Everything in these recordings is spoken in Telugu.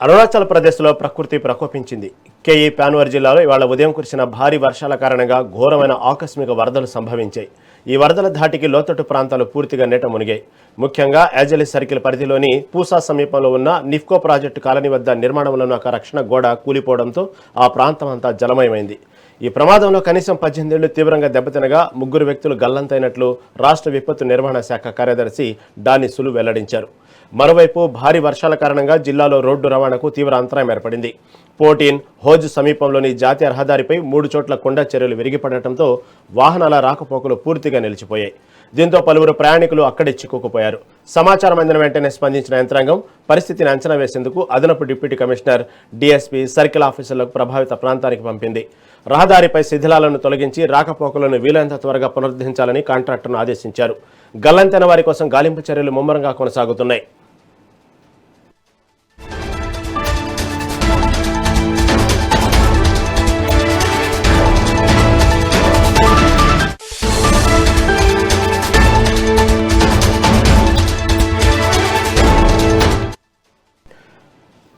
అరుణాచల్ ప్రదేశ్లో ప్రకృతి ప్రకోపించింది. కేఈ ప్యాన్వర్ జిల్లాలో ఇవాళ ఉదయం కురిసిన భారీ వర్షాల కారణంగా ఘోరమైన ఆకస్మిక వరదలు సంభవించాయి. ఈ వరదల ధాటికి లోతట్టు ప్రాంతాలు పూర్తిగా నీట మునిగాయి. ముఖ్యంగా యాజలి సర్కిల్ పరిధిలోని పూసా సమీపంలో ఉన్న నిఫ్కో ప్రాజెక్టు కాలనీ వద్ద నిర్మాణంలో ఉన్న ఒక రక్షణ గోడ కూలిపోవడంతో ఆ ప్రాంతం అంతా జలమయమైంది. ఈ ప్రమాదంలో కనీసం 18 ఏళ్లు తీవ్రంగా దెబ్బతినగా 3 వ్యక్తులు గల్లంతైనట్లు రాష్ట్ర విపత్తు నిర్వహణ శాఖ కార్యదర్శి డాని సులు వెల్లడించారు. మరోవైపు భారీ వర్షాల కారణంగా జిల్లాలో రోడ్డు రవాణాకు తీవ్ర అంతరాయం ఏర్పడింది. పోటీన్ హోజ్ సమీపంలోని జాతీయ రహదారిపై 3 చోట్ల కొండ చర్యలు విరిగిపడటంతో వాహనాల రాకపోకలు పూర్తిగా నిలిచిపోయాయి. దీంతో పలువురు ప్రయాణికులు అక్కడే చిక్కుకుపోయారు. సమాచారం అందిన వెంటనే స్పందించిన యంత్రాంగం పరిస్థితిని అంచనా వేసేందుకు అదనపు డిప్యూటీ కమిషనర్, డీఎస్పీ, సర్కిల్ ఆఫీసర్లకు ప్రభావిత ప్రాంతానికి పంపింది. రహదారిపై శిథిలాలను తొలగించి రాకపోకలను వీలైనంత త్వరగా పునరుద్ధరించాలని కాంట్రాక్టర్ను ఆదేశించారు. గల్లంతైన వారి కోసం గాలింపు చర్యలు ముమ్మరంగా కొనసాగుతున్నాయి.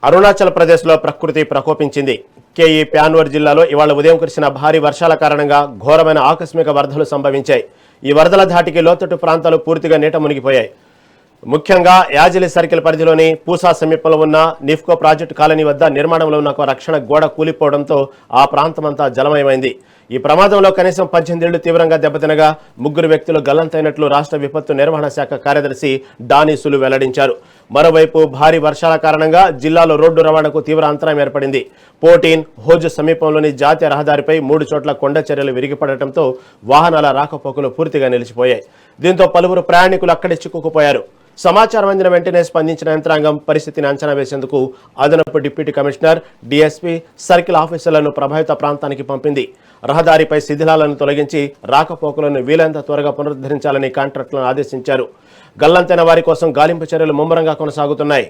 అరుణాచల్ ప్రదేశ్లో ప్రకృతి ప్రకోపించింది. కేఈ ప్యాన్వర్ జిల్లాలో ఇవాళ ఉదయం కురిసిన భారీ వర్షాల కారణంగా ఘోరమైన ఆకస్మిక వరదలు సంభవించాయి. ఈ వరదల ధాటికి లోతట్టు ప్రాంతాలు పూర్తిగా నీట మునిగిపోయాయి. ముఖ్యంగా యాజలి సర్కిల్ పరిధిలోని పూసా సమీపంలో ఉన్న నిఫ్కో ప్రాజెక్టు కాలనీ వద్ద నిర్మాణంలో ఉన్న ఒక రక్షణ గోడ కూలిపోవడంతో ఆ ప్రాంతమంతా జలమయమైంది. ఈ ప్రమాదంలో కనీసం 18 ఏళ్లు తీవ్రంగా దెబ్బతినగా 3 వ్యక్తులు గల్లంతైనట్లు రాష్ట్ర విపత్తు నిర్వహణ శాఖ కార్యదర్శి డాని సులు వెల్లడించారు. మరోవైపు భారీ వర్షాల కారణంగా జిల్లాలో రోడ్డు రవాణాకు తీవ్ర అంతరాయం ఏర్పడింది. పోటీన్ హోజ్ సమీపంలోని జాతీయ రహదారిపై 3 చోట్ల కొండ చర్యలు విరిగిపడటంతో వాహనాల రాకపోకలు పూర్తిగా నిలిచిపోయాయి. దీంతో పలువురు ప్రయాణికులు అక్కడే చిక్కుకుపోయారు. సమాచారం అందిన వెంటనే స్పందించిన యంత్రాంగం పరిస్థితిని అంచనా వేసేందుకు అదనపు డిప్యూటీ కమిషనర్, డీఎస్పీ, సర్కిల్ ఆఫీసర్లను ప్రభావిత ప్రాంతానికి పంపింది. రహదారిపై శిథిలాలను తొలగించి రాకపోకలను వీలైనంత త్వరగా పునరుద్ధరించాలని కాంట్రాక్టర్లను ఆదేశించారు. గల్లంతైన వారి కోసం గాలింపు చర్యలు ముమ్మరంగా కొనసాగుతున్నాయి.